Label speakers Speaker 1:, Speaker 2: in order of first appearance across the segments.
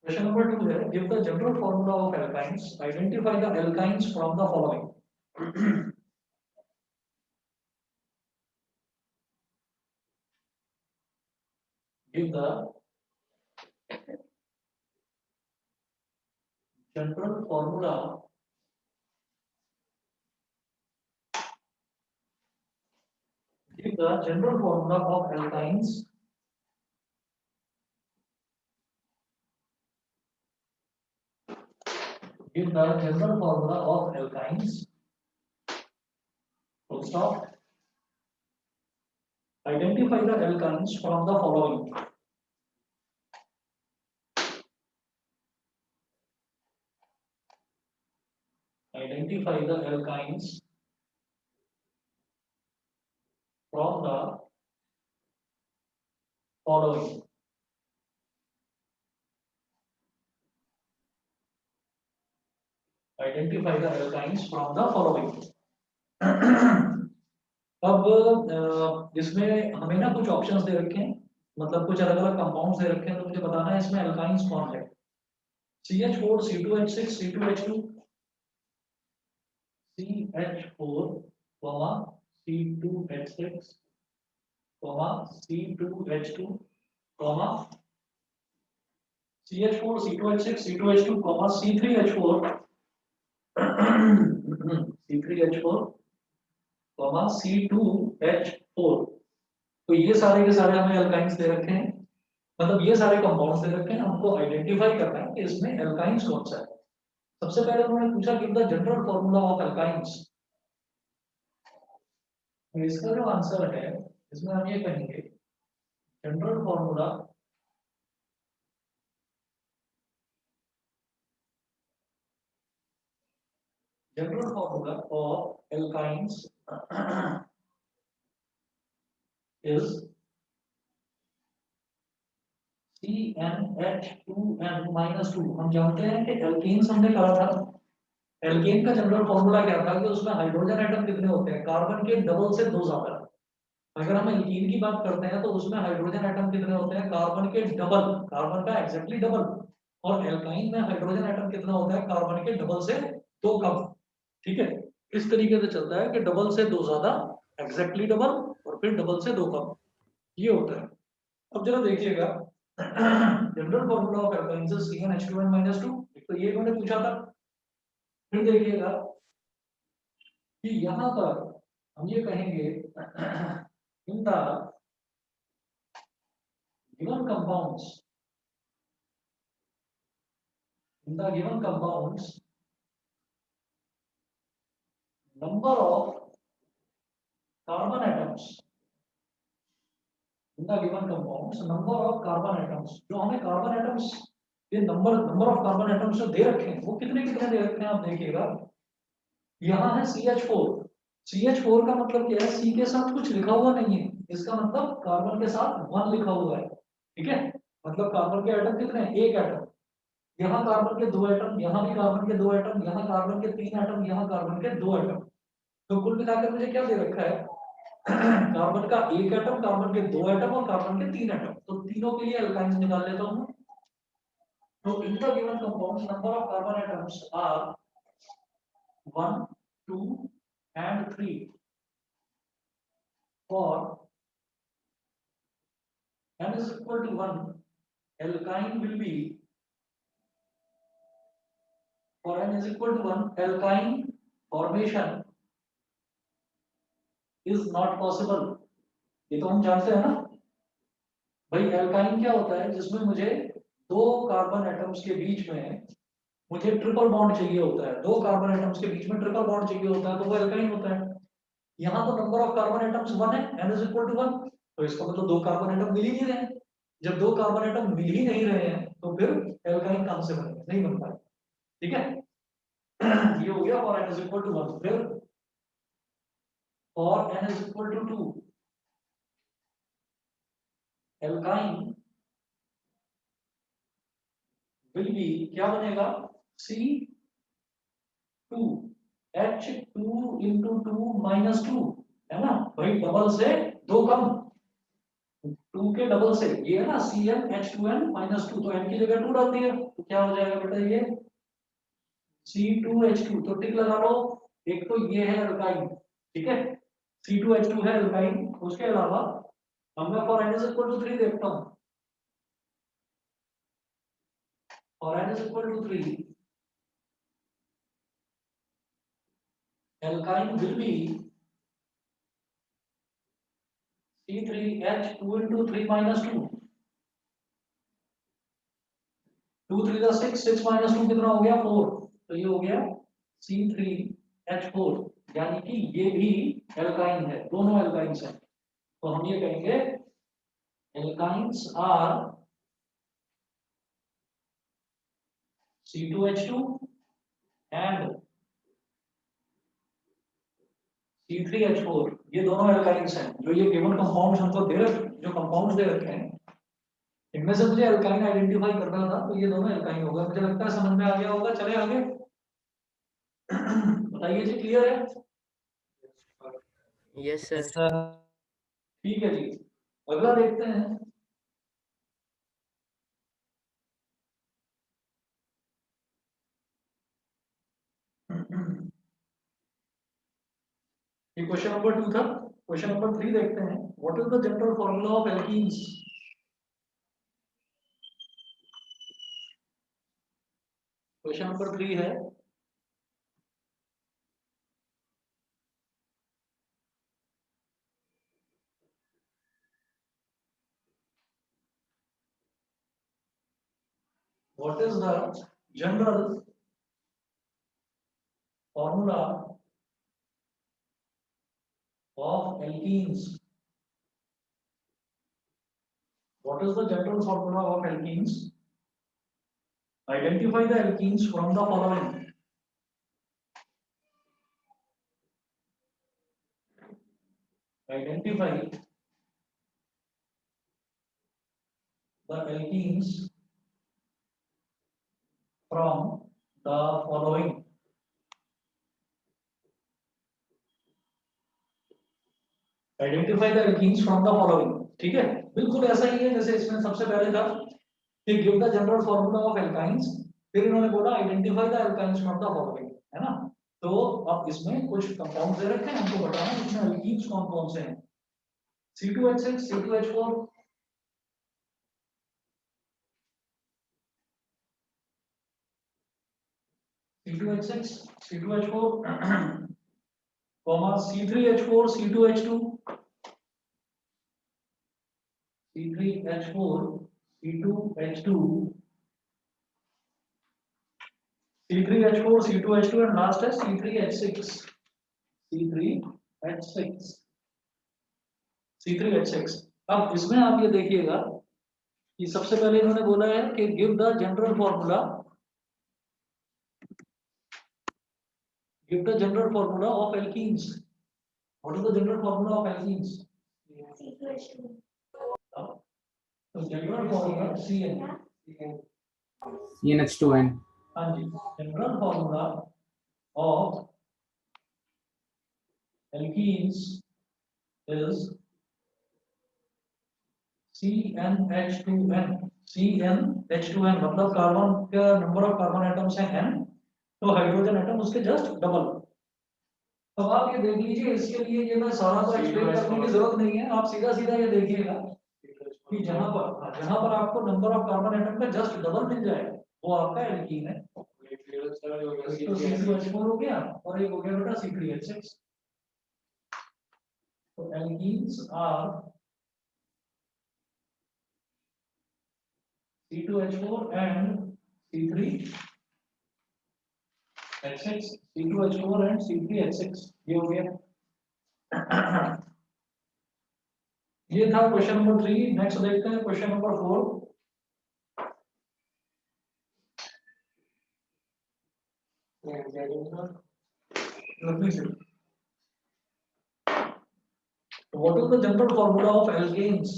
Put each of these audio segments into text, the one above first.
Speaker 1: Question number 2 है, give the general formula of alkynes, identify the alkynes from the following. Give the general formula, give the general formula of alkynes, give the general formula of alkynes, full stop, identify the alkynes from the following. Identify the alkynes from the following. Identify the alkynes from the following. अब इसमें हमें ना कुछ options दे रखे हैं, मतलब कुछ अलग अलग कंपाउंड्स दे रखे हैं, तो मुझे बताना है इसमें एल्काइंस कौन है। CH4 C2H6 C2H2 CH4 C2H6 C2H2 CH4 C2H6 C2H2 C3H4 C3H4 C2H4। तो ये सारे के सारे हमें एल्काइंस दे रखे हैं, मतलब ये सारे कंपाउंड्स दे रखे हैं, हमको आइडेंटिफाई करना है कि इसमें एल्काइंस कौन सा है। सबसे पहले उन्होंने पूछा give the general formula of alkynes. इसका जो आंसर है इसमें हम ये कहेंगे general formula of alkynes is CnH2n-2। हम जानते हैं कि एल्केन्स हमने कहा था, एल्केन का जनरल फॉर्मूला क्या था कि उसमें हाइड्रोजन एटम कितने होते हैं, कार्बन के डबल से दो ज्यादा। अगर हम एल्कीन की बात करते हैं तो उसमें हाइड्रोजन एटम कितने होते हैं, कार्बन के डबल, कार्बन का एग्जैक्टली डबल। और एल्काइन में हाइड्रोजन एटम कितना होता है, कार्बन के डबल से दो कम। ठीक है, इस तरीके से चलता है कि डबल से दो ज्यादा, एग्जैक्टली डबल, और फिर डबल से दो कम, ये होता है। अब जरा देखिएगा general formula of alkynes is CnH2n-2, तो ये मैंने पूछा था। फिर देखिएगा कि यहां पर हम ये कहेंगे इन the given compounds, in the given compounds number of carbon atoms, in the given compounds number of carbon atoms, जो हमें कार्बन एटम्स, ये number number of carbon atoms जो दे रखे हैं वो कितने कितने दे रखे हैं आप देखिएगा। यहाँ है CH4, CH4 का मतलब क्या है, C के साथ कुछ लिखा हुआ नहीं है, इसका मतलब कार्बन के साथ 1 लिखा हुआ है। ठीक है, मतलब कार्बन के एटम कितने हैं, एक एटम। यहाँ कार्बन के दो एटम, यहाँ भी कार्बन के दो एटम, यहाँ कार्बन के तीन एटम, यहाँ कार्बन के दो एटम। तो कुल मिलाकर मुझे क्या दे रखा है, कार्बन का एक एटम, कार्बन के दो एटम और कार्बन के तीन एटम। तो तीनों के लिए एल्काइंस निकाल लेता हूँ। तो in the given compounds number of carbon atoms are 1, 2 and 3 for n is equal to 1, alkyne will be, for n is equal to 1, alkyne formation is not possible। ये तो हम जानते हैं ना भाई, एल्काइन क्या होता है, जिसमें मुझे दो कार्बन एटम्स के बीच में मुझे ट्रिपल बॉन्ड चाहिए होता है, दो कार्बन एटम्स के बीच में ट्रिपल बॉन्ड चाहिए होता है, तो वो एल्काइन होता है। यहाँ तो नंबर ऑफ कार्बन एटम्स 1 है, n is equal to 1, तो इसका मतलब दो कार्बन एटम मिल ही नहीं रहे हैं। जब दो कार्बन एटम मिल ही नहीं रहे हैं तो फिर एल्काइन कहां से बनेगा, नहीं बन पाएगा। ठीक है, ये हो गया for n is equal to 1। फिर for n is equal to 2, alkyne will be, क्या बनेगा, C2H2 into 2 minus 2, है ना भाई, डबल से दो कम। 2 के डबल से, ये है ना CnH2n माइनस 2, तो n की जगह 2 डाल दिया तो क्या हो जाएगा बेटा ये C2H2, तो टिक लगा लो। एक तो ये है अल्काइन, ठीक है, C2H2 है अल्काइन। उसके अलावा अब मैं for n is equal to 3 देखता हूँ। For n is equal to 3 alkyne will be C3H2 into 3 minus 2, 2 3 का 6, 6 minus 2 कितना हो गया 4, तो ये हो गया C3H4, यानी कि ये भी एल्काइन है, दोनों एल्काइंस हैं। तो हम ये कहेंगे alkynes are C2H2 and C3H4, ये दोनों एल्काइंस हैं। जो ये गिवन कंपाउंड्स हमको दे रखे, जो कंपाउंड्स दे रखे हैं, इनमें से मुझे एल्काइन आइडेंटिफाई करना था, तो ये दोनों एल्काइन होगा। मुझे लगता है समझ में आ गया होगा। चले आगे। बताइए जी, क्लियर है?
Speaker 2: Yes sir.
Speaker 1: ठीक है जी, अगला देखते हैं। ये क्वेश्चन नंबर 2 था। क्वेश्चन नंबर 3 देखते हैं। What is the general formula of alkenes? Question number 3 है, what is the general formula of alkenes? What is the general formula of alkenes? Identify the alkenes from the following. Identify the alkenes from the following. Identify the alkenes from the following. ठीक है, बिल्कुल ऐसा ही है जैसे इसमें सबसे पहले था कि give the general formula of alkynes, फिर इन्होंने बोला identify the alkynes from the following, है ना। तो अब इसमें कुछ कंपाउंड दे रखे हैं, हमको बताना है इसमें एल्कीन्स कौन कौन से हैं। C2H6, C2H4, C2H6, C2H4, comma C3H4, C2H2, C3H4, C2H2, C3H4, C2H2 and last है C3H6, C3H6, C3H6। अब इसमें आप ये देखिएगा कि सबसे पहले इन्होंने बोला है कि give the general formula, give the general formula of alkenes. What is the general formula of alkenes? तो जनरल फॉर्मूला
Speaker 3: CnH2n.
Speaker 1: हाँ जी, general formula of alkenes is CnH2n। CnH2n मतलब कार्बन का नंबर ऑफ कार्बन एटम्स है n, तो hydrogen atom उसके just double. तो आप ये देख लीजिए, इसके लिए ये मैं सारा तो एक्सप्लेन करने की जरूरत नहीं है, आप सीधा सीधा ये देखिएगा कि जहां पर आपको नंबर ऑफ कार्बन एटम का जस्ट डबल मिल जाए वो आपका एल्कीन है। तो C2H4 हो गया और एक हो गया बेटा C3H6। तो alkenes are C2H4 and C3H6, C2H4 and C3H6, ये हो गया। ये था क्वेश्चन नंबर 3। नेक्स्ट देखते हैं question number 4। Let me see. What is the general formula of alkanes?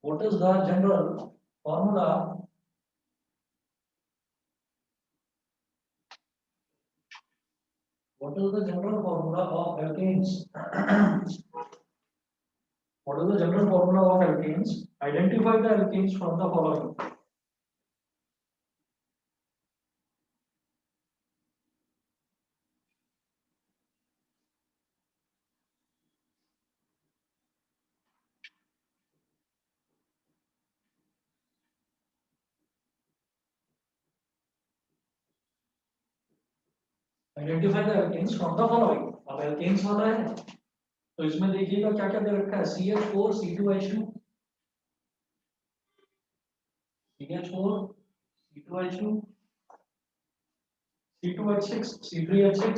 Speaker 1: What is the general formula What is the general formula of alkanes? What is the general formula of alkanes? Identify the alkanes from the following. Identify the alkanes from the following. अब alkanes वाला है तो इसमें देखिएगा क्या क्या दे रखा है CH4 C2H2 CH4 C2H2 C2H6 C3H6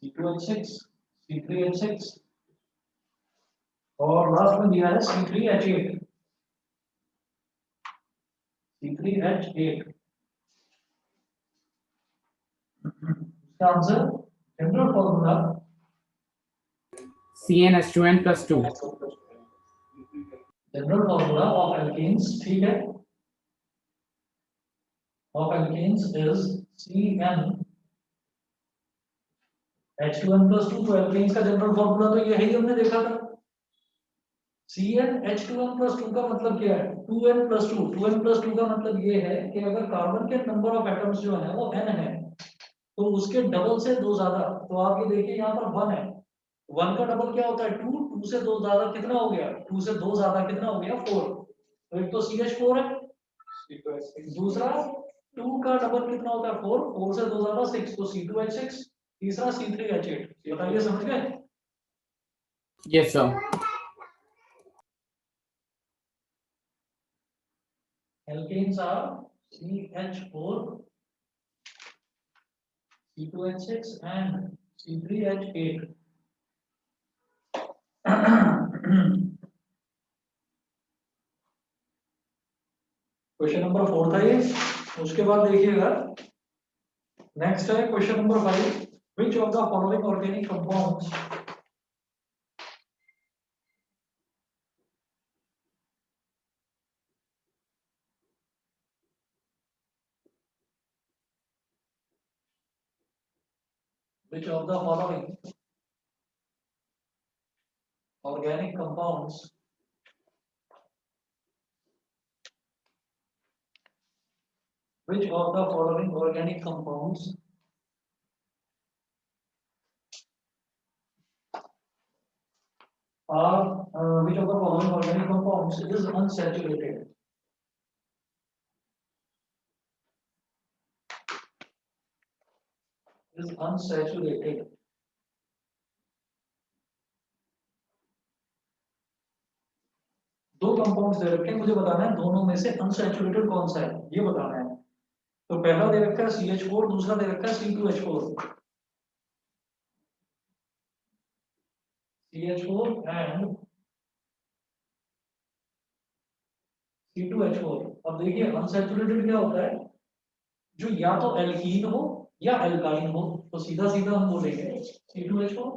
Speaker 1: C2H6 C3H6 और लास्ट में दिया है C3H8 C3H8 इसका answer general formula
Speaker 2: CnH2n plus 2.
Speaker 1: General formula of alkanes ठीक है of alkanes is CnH2n plus 2 तो एल्केन्स का जनरल फॉर्मूला तो ये है ही हमने देखा था CnH2n plus 2 का मतलब क्या है 2n plus 2 2n plus 2 का मतलब ये है कि अगर कार्बन के नंबर ऑफ एटम्स जो है वो n है तो उसके डबल से दो ज्यादा तो आप ये देखिए यहाँ पर 1 है 1 का डबल क्या होता है 2 2 से दो ज्यादा कितना हो गया 2 से दो ज्यादा कितना हो गया 4 तो एक तो CH4 है दूसरा 2 का डबल कितना होता है 4 4 से दो ज्यादा 6 तो C2H6 तीसरा C3H8 बताइए समझ गए
Speaker 2: Yes, sir.
Speaker 1: Alkanes are CH4 C2H6 and C3H8 question number 4 था ये उसके बाद देखिएगा नेक्स्ट है question number 5 which of the following organic compounds which of the following organic compounds which of the following organic compounds are which of the following organic compounds is unsaturated is unsaturated दो compounds दे रखे हैं मुझे बताना है दोनों में से unsaturated कौन सा है ये बताना है तो पहला दे रखा है CH4 दूसरा दे रखा है C2H4 CH4 and C2H4 अब देखिए अनसैचुरेटेड क्या होता है जो या तो एल्कीन हो या एल्काइन हो तो सीधा सीधा हम बोलेंगे C2H4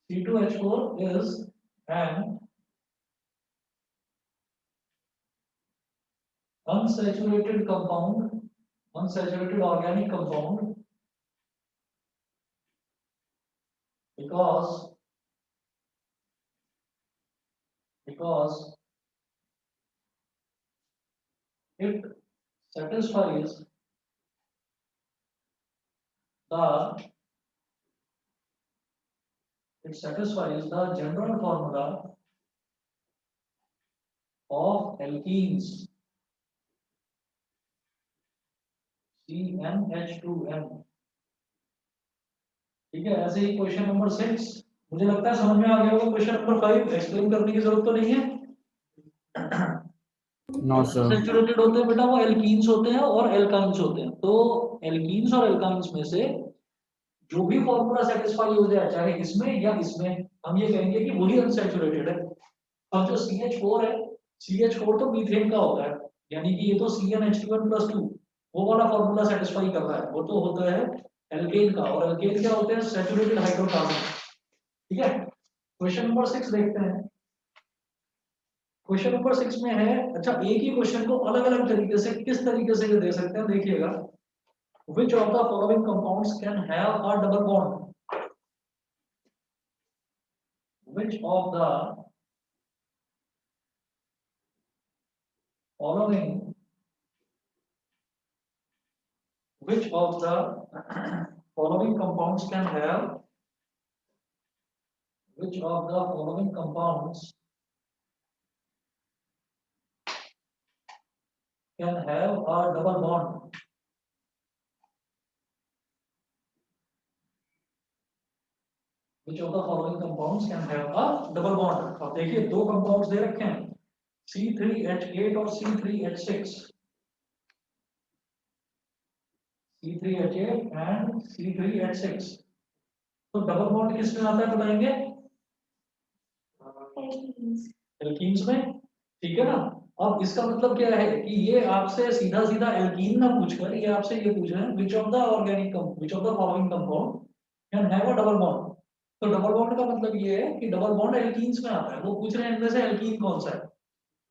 Speaker 1: C2H4 is an unsaturated compound unsaturated organic compound because it satisfies the general formula of alkenes CnH2n ठीक है ऐसे ही क्वेश्चन नंबर 6 मुझे लगता है समझ में आ गया होगा क्वेश्चन नंबर 5 एक्सप्लेन करने की जरूरत तो नहीं है
Speaker 2: No, sir.
Speaker 1: सैचुरेटेड होते हैं बेटा वो एल्कीन्स होते हैं और एल्काइंस होते हैं तो एल्कीन्स और एल्काइंस में से जो भी फॉर्मूला सेटिस्फाई हो जाए चाहे इसमें या इसमें हम ये कहेंगे कि वही अनसैचुरेटेड है अब जो CH4 है CH4 तो मीथेन का होता है यानी कि ये तो CnH2n plus 2 वो वाला फॉर्मूला सेटिस्फाई कर रहा है वो तो होता है एल्केन का और एल्केन क्या होते हैं सैचुरेटेड हाइड्रोकार्बन ठीक है क्वेश्चन नंबर 6 देखते हैं क्वेश्चन नंबर 6 में है, अच्छा एक ही क्वेश्चन को अलग अलग तरीके से किस तरीके से ये दे सकते हैं, देखिएगा। Which of the following compounds can have a double bond? Which of the following which of the following compounds can have which of the following compounds can have a double bond? Which of the following compounds can have a double bond? अब देखिए दो compounds दे रखे हैं, C3H8 और C3H6, C3H8 and C3H6। तो double bond किस में आता है बताएंगे? एल्कीन्स में, ठीक है ना। अब इसका मतलब क्या है कि ये आपसे सीधा सीधा एल्कीन ना पूछकर ये आपसे ये पूछ रहे हैं which of the organic which of the following compound can have a double bond. तो डबल बॉन्ड का मतलब ये है कि डबल बॉन्ड एल्कीन्स में आता है, वो पूछ रहे हैं इनमें से एल्कीन कौन सा है,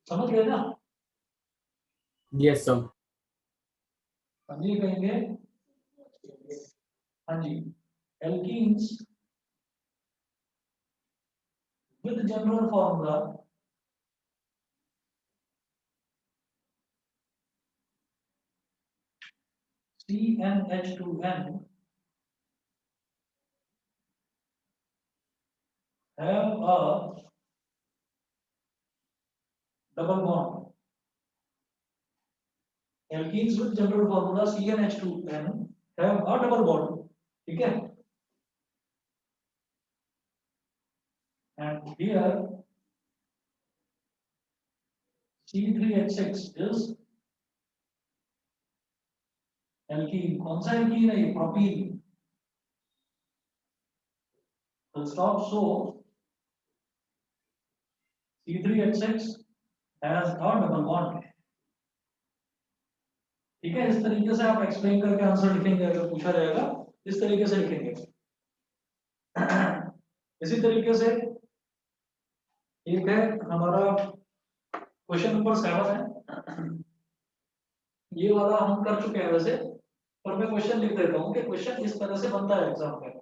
Speaker 1: समझ गए ना?
Speaker 2: Yes, sir.
Speaker 1: हाँ जी कहेंगे, हाँ जी, alkenes with general formula CnH2n have a double bond. Alkenes with general formula CnH2n have a double bond. ठीक है? And here C3H6 is alkene. कौन सा alkene है ये? Propene. Full stop. So C3H6 has a double bond. ठीक है, इस तरीके से आप एक्सप्लेन करके आंसर लिखेंगे, अगर पूछा जाएगा इस तरीके से लिखेंगे। इसी तरीके से एक है हमारा क्वेश्चन नंबर 7 है, ये वाला हम कर चुके हैं वैसे, पर मैं क्वेश्चन लिख देता हूँ कि क्वेश्चन इस तरह से बनता है एग्जाम में।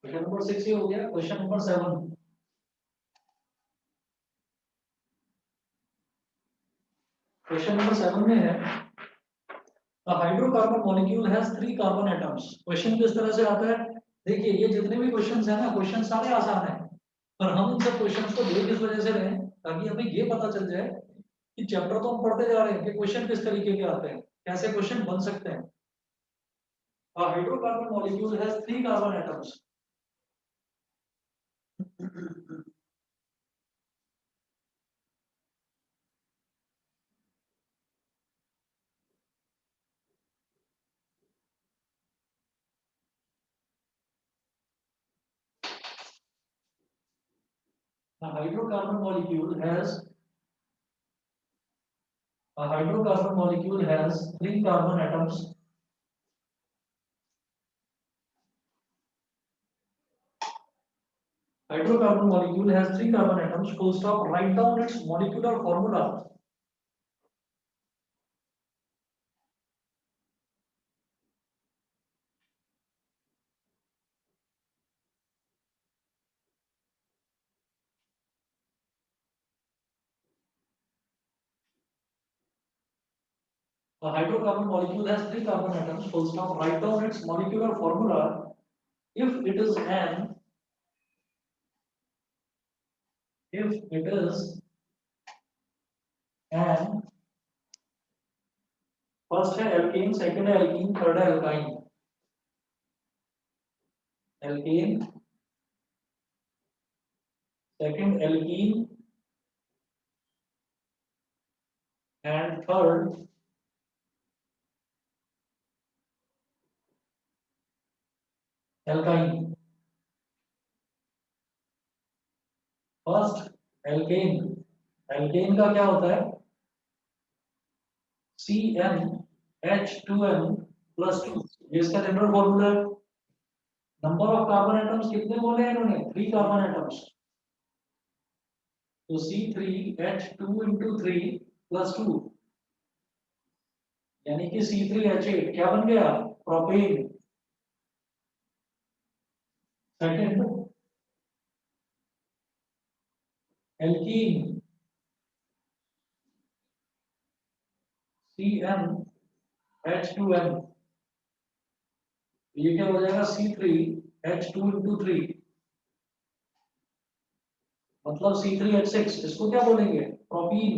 Speaker 1: क्वेश्चन नंबर 6 ये हो गया। क्वेश्चन नंबर 7, क्वेश्चन नंबर 7 में है a hydrocarbon molecule has 3 carbon atoms। Question किस तरह से आता है, देखिए ये जितने भी क्वेश्चंस हैं ना, क्वेश्चन सारे आसान हैं, पर हम इन सब क्वेश्चंस को देख इस वजह से रहे हैं ताकि हमें ये पता चल जाए कि चैप्टर तो हम पढ़ते जा रहे हैं कि क्वेश्चन किस तरीके के आते हैं, कैसे क्वेश्चन बन सकते हैं। a hydrocarbon molecule has 3 carbon atoms। a hydrocarbon molecule has A hydrocarbon molecule has 3 carbon atoms. Hydrocarbon molecule has 3 carbon atoms. Full stop. Write down its molecular formula. A hydrocarbon molecule has 3 carbon atoms. Full stop. Write down its molecular formula. If it is an first है alkane, second है alkene, third है alkyne। alkane, second alkene, and third alkyne. First alkane, alkane का क्या होता है? CmH2n plus 2, ये इसका general formula है। नंबर ऑफ कार्बन एटम्स कितने बोले हैं इन्होंने? 3 कार्बन एटम्स, तो C3H2 into 3 प्लस 2, यानी कि C3H8 क्या बन गया? प्रोपेन। सेकंड एल्कीन, CmH2n, ये क्या हो जाएगा? C3H2 into 3, मतलब C3H6, इसको क्या बोलेंगे? प्रोपीन।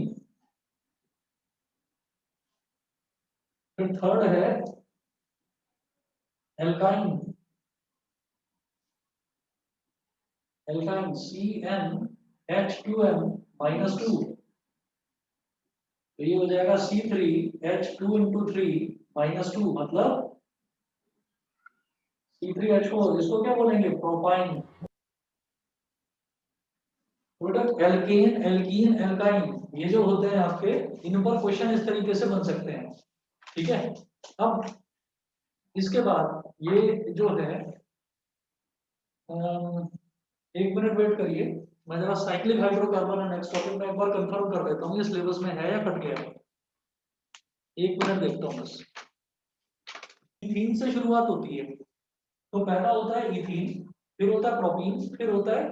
Speaker 1: फिर थर्ड है एल्काइन, एल्काइन CnH2n माइनस 2, तो ये हो जाएगा C3H2 into 3 माइनस 2, मतलब C3H4, इसको क्या बोलेंगे? Propyne. Product alkane, alkene, alkyne, ये जो होते हैं आपके, इन पर क्वेश्चन इस तरीके से बन सकते हैं। ठीक है, अब इसके बाद ये जो है, एक मिनट वेट करिए, मैं जरा साइक्लिक हाइड्रोकार्बन और नेक्स्ट टॉपिक में एक बार कंफर्म कर देता हूँ ये सिलेबस में है या कट गया है। एक मिनट देखता हूँ बस। इथीन से शुरुआत होती है, तो पहला होता है इथीन, फिर होता है प्रोपीन, फिर होता है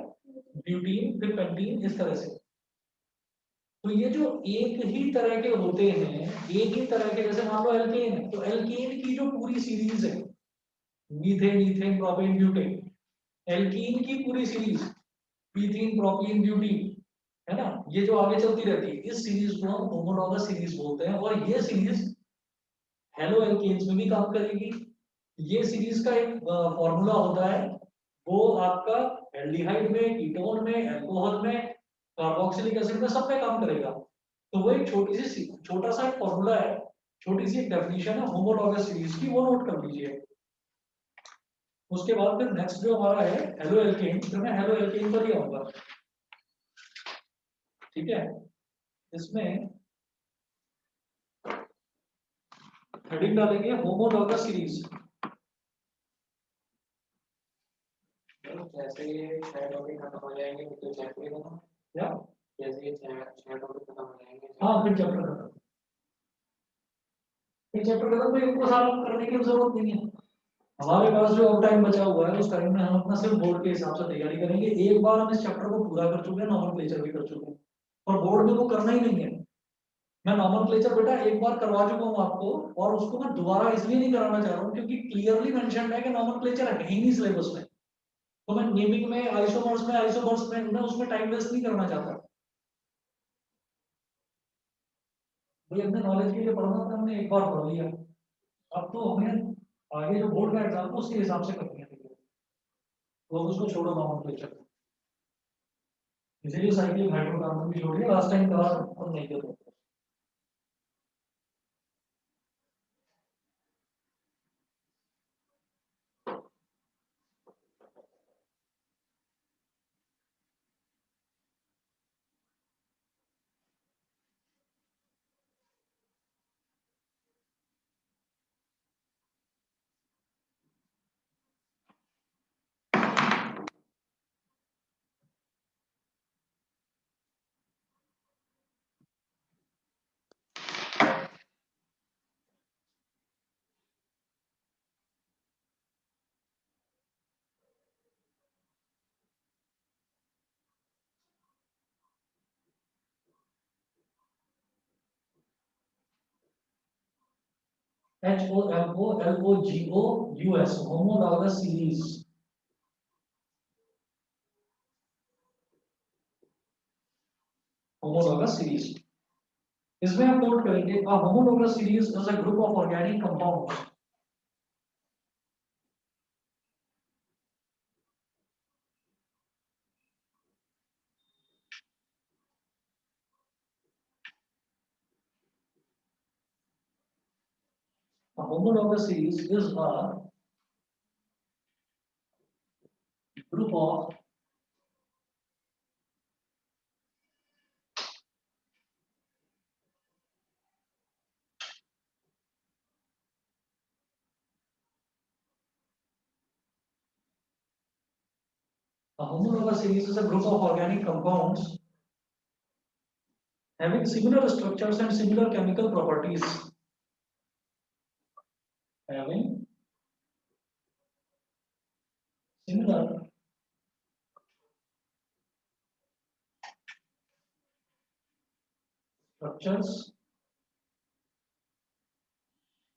Speaker 1: ब्यूटीन, फिर पेंटीन, इस तरह से। तो ये जो एक ही तरह के होते हैं, एक ही तरह के, जैसे मान लो एल्केन है, तो एल्केन की जो पूरी सीरीज है, methane, ethane, propane, butane, alkene की पूरी सीरीज, मीथेन, प्रोपीन, ब्यूटीन, है ना, ये जो आगे चलती रहती है, इस सीरीज को हम होमोलॉगस सीरीज बोलते हैं। और ये सीरीज हेलो एल्केन्स में भी काम करेगी। ये सीरीज का एक फॉर्मूला होता है, वो आपका एल्डिहाइड में, कीटोन में, अल्कोहल में, कार्बोक्सिलिक एसिड में, सब में काम करेगा। तो वो एक छोटा सा एक फॉर्मूला है, छोटी सी एक डेफिनेशन है होमोलॉगस सीरीज की, वो नोट कर लीजिए। उसके बाद फिर नेक्स्ट जो हमारा है हेलो एल्केन, तो मैं हेलो एल्केन पर ही आऊंगा। ठीक है, इसमें हेडिंग डालेंगे होमोलॉगस सीरीज।
Speaker 2: जैसे ये 6 टॉपिक खत्म हो जाएंगे तो चैप्टर ही खत्म।
Speaker 1: क्या?
Speaker 2: जैसे ये 6 टॉपिक खत्म हो जाएंगे,
Speaker 1: हाँ, फिर चैप्टर खत्म, फिर चैप्टर खत्म, तो इनको सारा करने की जरूरत नहीं है। हमारे पास जो अब टाइम बचा हुआ है, उस टाइम में हम अपना सिर्फ बोर्ड के हिसाब से तैयारी करेंगे। एक बार हम इस चैप्टर को पूरा कर चुके हैं, नॉमेनक्लेचर भी कर चुके हैं, और बोर्ड में वो करना ही नहीं है। मैं नॉमेनक्लेचर बेटा एक बार करवा चुका हूँ आपको, और उसको मैं दोबारा इसलिए नहीं कराना चाह रहा हूँ क्योंकि क्लियरली मेंशन है कि नॉमेनक्लेचर है ही नहीं सिलेबस में। तो मैं नेमिंग में, आइसोमर्स में मैं उसमें टाइम वेस्ट नहीं करना चाहता। भाई अपने नॉलेज के लिए पढ़ना था, हमने एक बार पढ़ लिया, अब तो हमें आगे जो बोर्ड का एग्जाम है उसके हिसाब से करनी है, तो उसको छोड़ो नॉमेनक्लेचर। इसीलिए साइक्लिक हाइड्रोकार्बन भी छोड़िए, लास्ट टाइम कहा और नहीं किया। HOMOLOGOUS homologous series, homologous series, इसमें हम नोट करेंगे a homologous series is a group of organic compounds A homologous series is a group of a homologous series is a group of organic compounds having similar structures and similar chemical properties. Having similar structures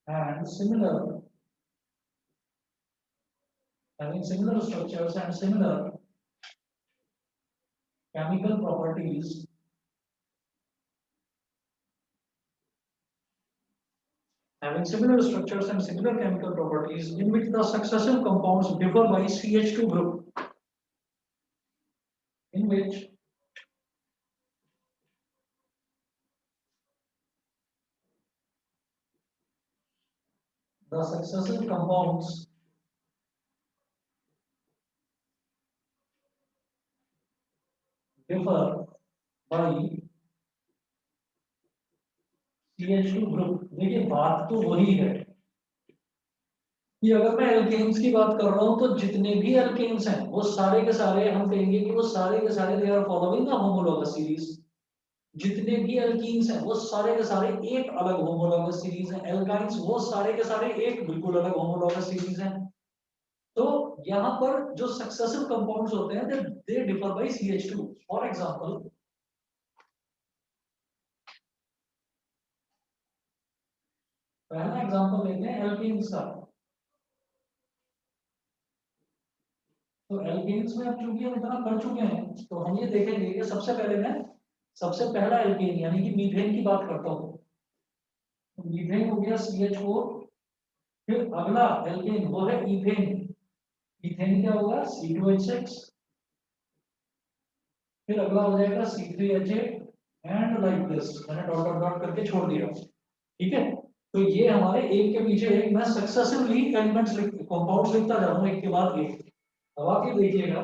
Speaker 1: and similar having similar structures and similar chemical properties having similar structures and similar chemical properties in which the successive compounds differ by CH2 group, in which the successive compounds differ by CH2 group. देखिए बात तो वही है कि अगर मैं alkanes की बात कर रहा हूं तो जितने भी एल्केन्स हैं वो सारे के सारे हम कहेंगे कि वो सारे के सारे they are following the homologous series. जितने भी एल्कीन्स हैं वो सारे के सारे एक अलग होमोलॉगस सीरीज है। एल्काइंस वो सारे के सारे एक बिल्कुल अलग होमोलॉगस सीरीज है। तो यहाँ पर जो सक्सेसिव कंपाउंड्स होते हैं they differ by CH2। For example पहला एग्जांपल लेते हैं एल्केन्स का। तो एल्केन्स में अब चूंकि हम इतना कर चुके हैं तो हम ये देखेंगे कि सबसे पहले मैं सबसे पहला एल्केन यानी कि मीथेन की बात करता हूँ। तो मीथेन हो गया CH4। फिर अगला एल्केन वो है इथेन। इथेन क्या होगा C2H6। फिर अगला हो जाएगा C3H8 एंड लाइक दिस। मैंने डॉट डॉट डॉट करके छोड़ दिया, ठीक है। तो ये हमारे एक के पीछे एक मैं सक्सेसिवली एलिमेंट्स कंपाउंड्स लिखता जा रहा हूँ एक के बाद एक। अब आप ये देखिएगा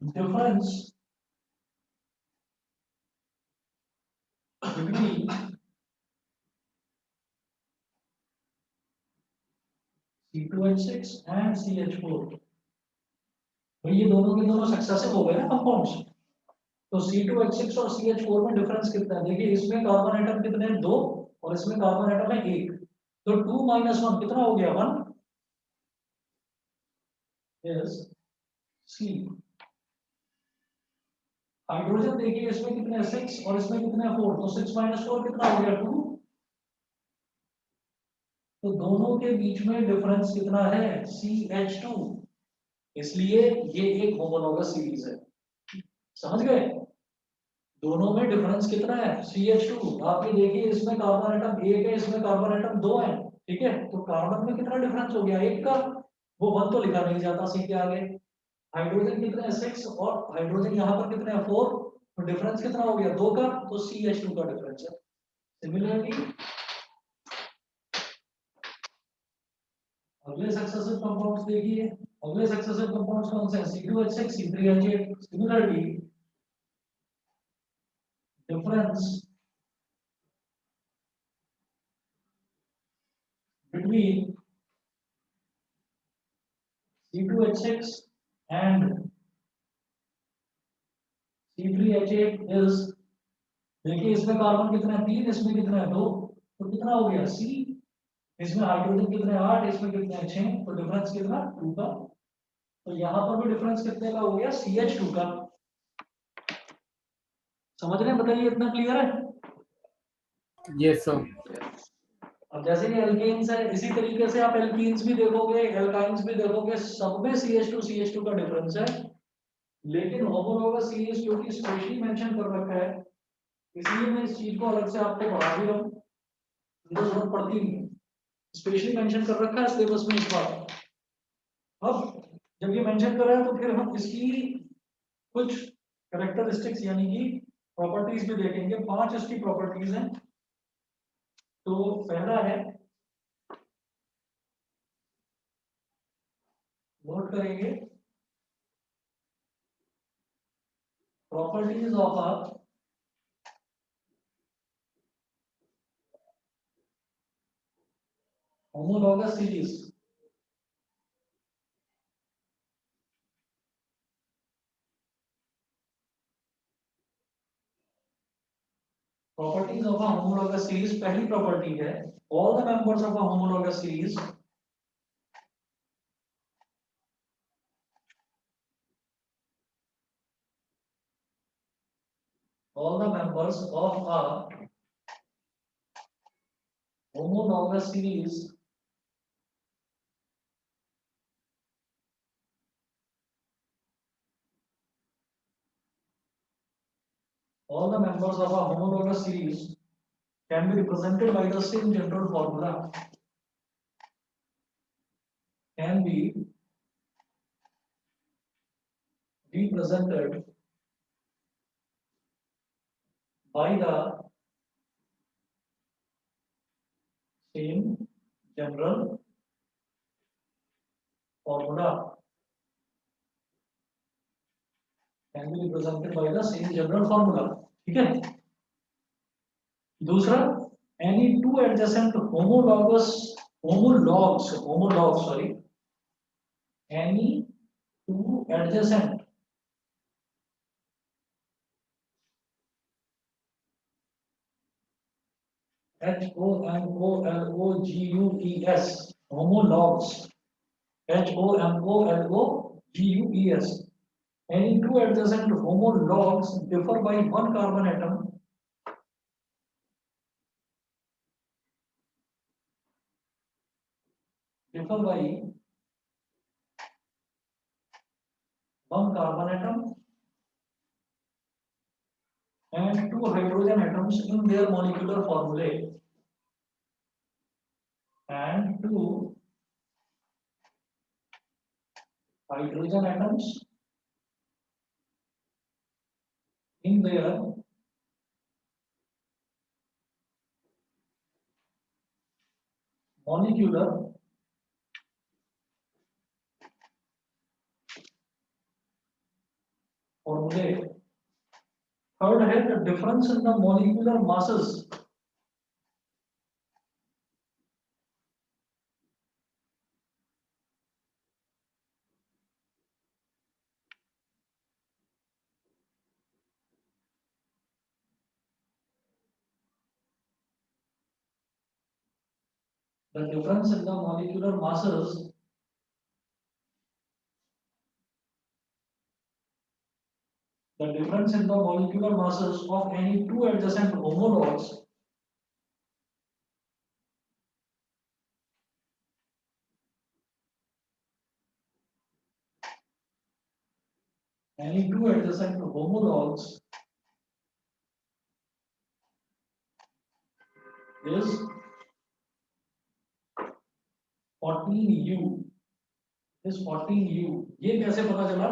Speaker 1: difference between C2H6 and CH4। भाई ये दोनों के दोनों सक्सेसिव हो गए ना कंपाउंड्स। तो C2H6 और CH4 में डिफरेंस कितना है? देखिए इसमें कार्बन एटम कितने हैं? 2 और इसमें कार्बन एटम है 1। तो 2 - 1 कितना हो गया? 1 इज C। हाइड्रोजन देखिए इसमें कितने हैं? 6 और इसमें कितने हैं? 4। तो 6 - 4 कितना हो गया? 2। तो दोनों के बीच में डिफरेंस कितना है? CH2। इसलिए ये एक होमोलॉगस सीरीज है। समझ गए? दोनों में डिफरेंस कितना है? CH2। आप ये देखिए इसमें कार्बन एटम 1 है, इसमें कार्बन एटम 2 है, ठीक है। तो कार्बन में कितना डिफरेंस हो गया? 1 का। वो 1 तो लिखा नहीं जाता C के आगे। हाइड्रोजन कितने हैं? 6 और हाइड्रोजन यहाँ पर कितने हैं? 4। तो डिफरेंस कितना हो गया? 2 का। तो CH2 का डिफरेंस है। सिमिलरली अगले सक्सेसिव कंपाउंड्स देखिए। अगले सक्सेसिव कंपाउंड्स कौन से हैं? C2H6 C3H8। Similarly difference between C2H6 and C3H8 is, देखिए इसमें कार्बन कितने हैं? 3, इसमें कितने हैं? 2। तो कितना हो गया? C। इसमें हाइड्रोजन कितने हैं? 8, इसमें कितने हैं? 6। तो डिफरेंस कितना? 2 का। तो यहाँ पर भी डिफरेंस कितने का हो गया? CH2 का। समझ रहे हैं? बताइए इतना क्लियर है?
Speaker 3: Yes sir.
Speaker 1: अब जैसे कि एल्केन्स है इसी तरीके से आप एल्कीन्स भी देखोगे, एल्काइंस भी देखोगे, सब में CH2 का डिफरेंस है। लेकिन होमोलॉगस सीरीज क्योंकि स्पेशली मेंशन कर रखा है इसलिए मैं इस चीज को अलग से आपको पढ़ा भी रहा हूँ। जरूरत पड़ती नहीं है, स्पेशली मेंशन कर रखा है सिलेबस में इस बार। अब जब ये मेंशन कर रहा है तो फिर हम इसकी कुछ कैरेक्टरिस्टिक्स यानी कि प्रॉपर्टीज भी देखेंगे। 5 इसकी प्रॉपर्टीज हैं। तो पहला है, नोट करेंगे, properties of a homologous series. Properties of a homologous series, पहली प्रॉपर्टी है, all the members of a homologous series all the members of a homologous series all the members of a homologous series can be represented by the same general formula, can be represented by the same general formula, can be represented by the same general formula. ठीक है, दूसरा, any two adjacent homologs, any two adjacent HOMOLOGUES homologs, HOMOLOGUES, any two adjacent homologs differ by one carbon atom differ by one carbon atom and two hydrogen atoms in their molecular formulae, and two hydrogen atoms in their molecular formulae. Third है the difference in the molecular masses. The difference in the molecular masses of any two adjacent homologs is 14U. is 14U. ये कैसे पता चला?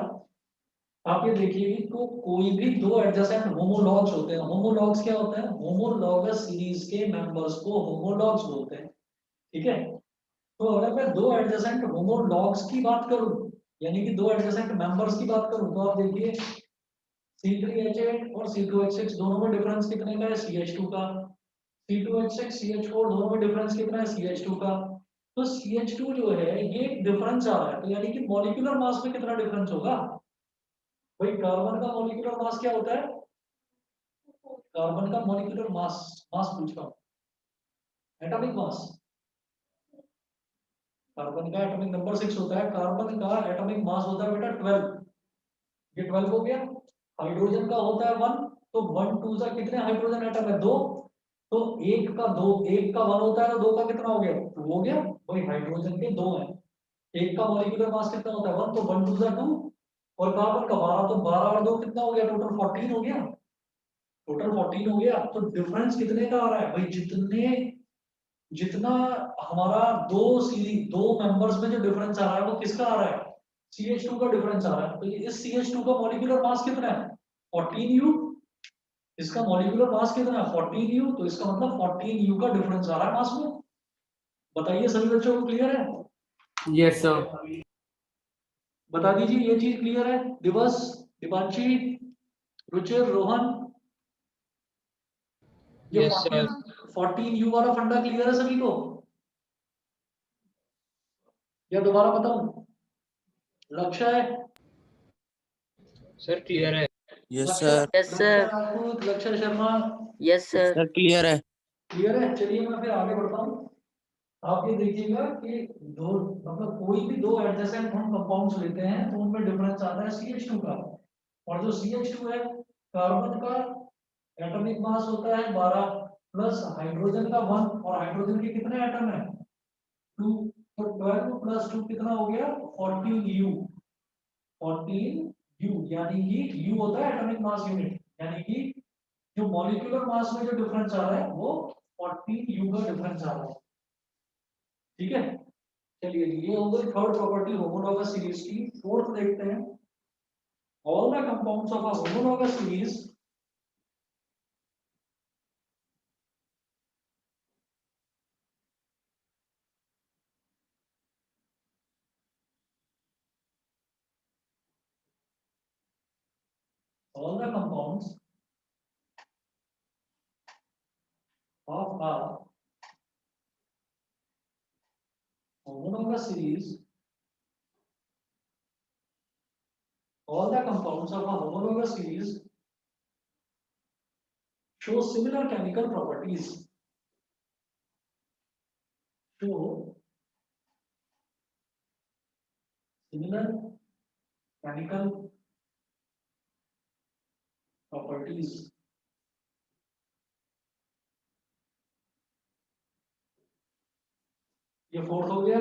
Speaker 1: आप ये देखिए कि तो कोई भी दो एडजेसेंट होमोलॉग्स होते हैं, होमोलॉग्स क्या होता है? होमोलॉगस सीरीज के मेंबर्स को होमोलॉग्स बोलते हैं, ठीक है। तो अगर मैं दो एडजेसेंट होमोलॉग्स की बात करूं, यानी कि दो एडजेसेंट मेंबर्स की बात करूं, तो आप देखिए C3H8 और C2H6 दोनों में डिफरेंस कितने का है? CH2 का। C2H6 CH4 दोनों में डिफरेंस कितना है? CH2 का। तो CH2 जो है ये डिफरेंस आ रहा है, तो यानी कि मॉलिक्यूलर मास में कितना डिफरेंस होगा? भाई कार्बन का मॉलिक्यूलर मास क्या होता है? कार्बन का मॉलिक्यूलर मास, मास पूछ रहा हूं, एटॉमिक मास। कार्बन का एटॉमिक नंबर 6 होता है, कार्बन का एटॉमिक मास होता है बेटा 12। ये 12 हो गया। हाइड्रोजन का होता है 1, तो 1 2 जा कितने हाइड्रोजन एटम है? 2। तो एक का 2, एक का 1 होता है, तो 2 का कितना हो गया? 2 हो गया। वही हाइड्रोजन के 2 हैं। एक का मॉलिक्यूलर मास कितना होता है? 1, तो 1 2 जा 2, और कार्बन का 12, तो 12 और 2 कितना हो गया? टोटल 14 हो गया। टोटल 14 हो गया। तो डिफरेंस कितने का आ रहा है भाई? जितना हमारा दो मेंबर्स में जो डिफरेंस आ रहा है वो किसका आ रहा है? CH2 का डिफरेंस आ रहा है। तो इस CH2 का मॉलिक्यूलर मास कितना है? 14U। इसका मॉलिक्यूलर मास कितना है 14U, तो इसका मतलब 14U का डिफरेंस आ रहा है मास में। बताइए सभी बच्चों को क्लियर है?
Speaker 3: Yes, sir.
Speaker 1: बता दीजिए ये चीज क्लियर है? दिवस, दिपांशी, रुचिर, रोहन, ये
Speaker 3: Yes, sir.
Speaker 1: 14U वाला फंडा क्लियर है सभी को या दोबारा बताऊं? लक्ष्य है?
Speaker 3: सर क्लियर है।
Speaker 4: यस
Speaker 1: लक्ष्य
Speaker 4: सर।
Speaker 5: यस
Speaker 1: लक्ष्य
Speaker 5: सर।
Speaker 1: राजपूत, लक्ष्य Sharma,
Speaker 5: yes sir.
Speaker 4: Sir clear है।
Speaker 1: क्लियर है? चलिए मैं फिर आगे बढ़ता हूँ। आप ये देखिएगा कि दो मतलब कोई भी दो एडजेसेंट हम कंपाउंड्स लेते हैं तो उनमें डिफरेंस आता है CH2 का, और जो CH2 है कार्बन का एटॉमिक मास होता है 12 प्लस हाइड्रोजन का 1, और हाइड्रोजन के कितने एटम है 2, तो 12 प्लस 2 कितना हो गया 14U। 14U यानी कि U होता है एटॉमिक मास यूनिट, यानी कि जो मॉलिक्यूलर मास में जो डिफरेंस आ रहा है वो 14U का डिफरेंस आ रहा है। ठीक है, चलिए ये हो गई थर्ड प्रॉपर्टी होमोलॉगस सीरीज की। फोर्थ देखते हैं, all the compounds of a homologous series all the compounds of a homologous series, all the compounds of a homologous series show similar chemical properties, show similar chemical properties। ये fourth हो गया।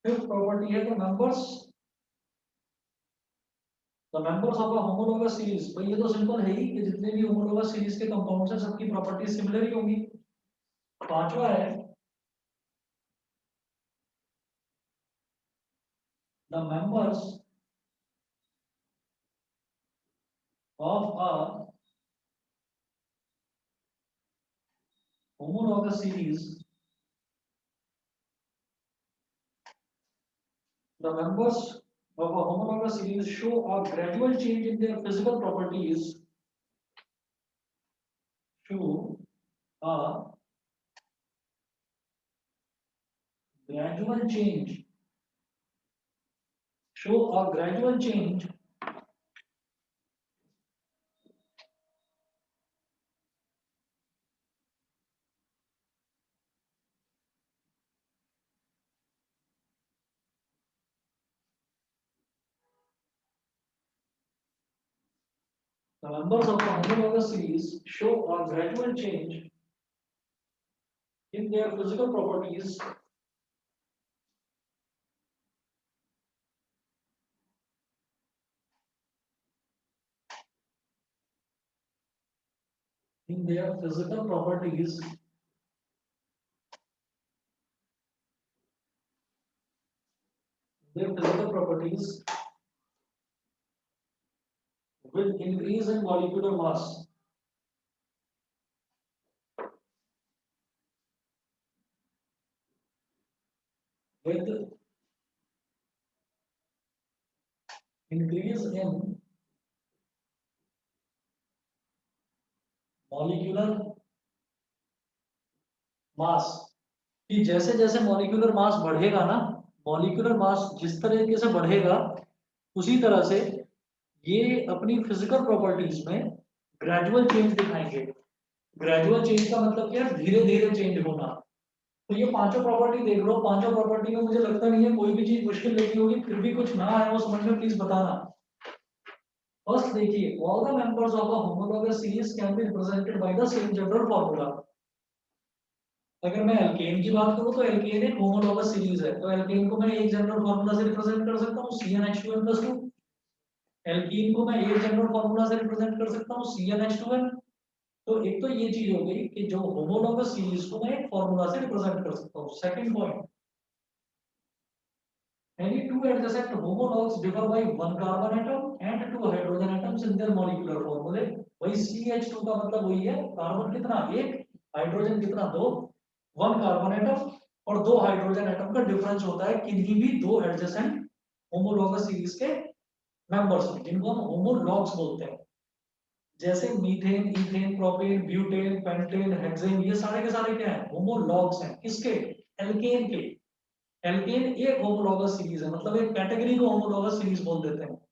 Speaker 1: Fifth property है the members, the members of a homologous series. भाई ये तो simple है ही कि जितने भी होमोलॉगस सीरीज के कंपाउंड्स हैं सबकी प्रॉपर्टीज सिमिलर ही होंगी। पांचवा है the members of a homologous series, the members of a homologous series show a gradual change in their physical properties, show a gradual change, show a gradual change the members of a homologous series show a gradual change in their physical properties in their physical properties their physical properties with increase in molecular mass, with increase in molecular mass, कि जैसे जैसे molecular mass बढ़ेगा ना, molecular mass जिस तरीके से बढ़ेगा उसी तरह से ये अपनी फिजिकल प्रॉपर्टीज में ग्रेजुअल चेंज दिखाएंगे। ग्रेजुअल चेंज का मतलब क्या है, धीरे धीरे चेंज होना। तो ये पांचों प्रॉपर्टी देख लो, पांचों प्रॉपर्टी में मुझे लगता नहीं है कोई भी चीज मुश्किल लगी होगी, फिर भी कुछ ना आए वो समझ में प्लीज बताना। फर्स्ट देखिए, all the members of a homologous series can be represented by the same general formula. अगर मैं एल्केन की बात करूं तो एल्केन एक होमोलॉगस सीरीज है, तो एल्केन को मैं एक जनरल फार्मूला से रिप्रेजेंट कर सकता हूं CnH2n+2। एल्कीन को मैं एक जनरल फार्मूला से रिप्रेजेंट कर सकता हूं CnH2n। तो एक तो ये चीज हो गई कि जो होमोलॉगस सीरीज को मैं एक फार्मूला से रिप्रेजेंट कर सकता हूं। Second point, Any two adjacent homologs differ by one carbon atom and two hydrogen atoms in their molecular formula. वही CH2 का मतलब वही है, कार्बन कितना एक, हाइड्रोजन कितना दो, वन कार्बन एटम और दो हाइड्रोजन एटम का डिफरेंस होता है किन्हीं भी दो एडजेसेंट होमोलॉगस सीरीज के मेंबर्स में, जिनको हम होमोलॉग्स बोलते हैं। जैसे methane, ethane, propane, butane, pentane, hexane, ये सारे के सारे क्या है, होमोलॉग्स हैं। किसके? एल्केन के। एल्केन एक होमोलॉगस सीरीज है, मतलब एक कैटेगरी को होमोलॉगस सीरीज बोल देते हैं।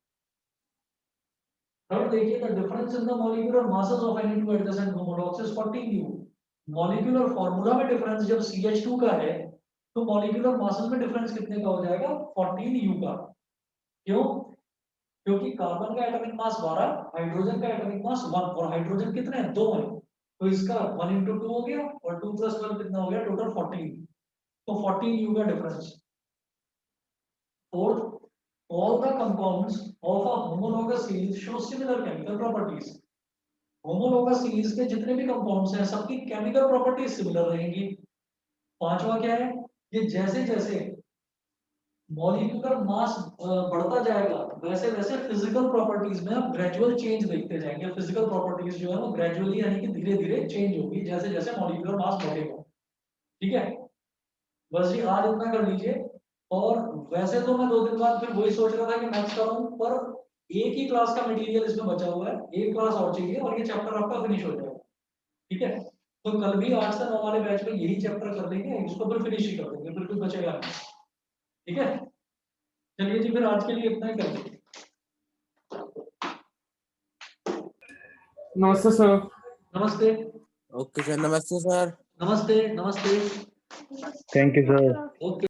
Speaker 1: थर्ड देखिए, the difference in the molecular masses of any two adjacent homologs is 14U। Molecular formula में डिफरेंस जब CH2 का है तो मॉलिक्यूलर मासेस में डिफरेंस कितने का हो जाएगा? 14U का। क्यों? क्योंकि कार्बन का एटॉमिक मास 12, हाइड्रोजन का एटॉमिक मास 1, और हाइड्रोजन कितने हैं? 2 हैं। तो इसका 1 × 2 हो गया और 2 + 12 कितना हो गया? टोटल 14। तो 14U का difference. Fourth, all the compounds of a homologous series show similar chemical properties. Homologous series के जितने भी compounds हैं सबकी chemical properties similar रहेंगी। पांचवा क्या है? ये जैसे जैसे मॉलिक्यूलर मास बढ़ता जाएगा वैसे वैसे फिजिकल प्रॉपर्टीज में आप ग्रेजुअल चेंज देखते जाएंगे। फिजिकल प्रॉपर्टीज जो है वो ग्रेजुअली यानी कि धीरे धीरे चेंज होगी जैसे जैसे मॉलिक्यूलर मास बढ़ेगा। ठीक है, बस जी आज इतना कर लीजिए। और वैसे तो मैं 2 दिन बाद फिर वही सोच रहा था कि मैथ्स कराऊं, पर एक ही क्लास का मटेरियल इसमें बचा हुआ है, एक क्लास और चाहिए और ये चैप्टर आपका फिनिश हो जाएगा। ठीक है, तो कल भी 8 से 9 वाले बैच में यही चैप्टर कर लेंगे, इसको फिर फिनिश ही कर देंगे, फिर कुछ बचेगा नहीं। ठीक है, चलिए जी फिर आज के लिए इतना ही कर लीजिए।
Speaker 3: नमस्ते सर।
Speaker 1: नमस्ते।
Speaker 4: ओके सर, नमस्ते सर।
Speaker 1: नमस्ते। नमस्ते।
Speaker 5: Thank you sir.
Speaker 1: ओके।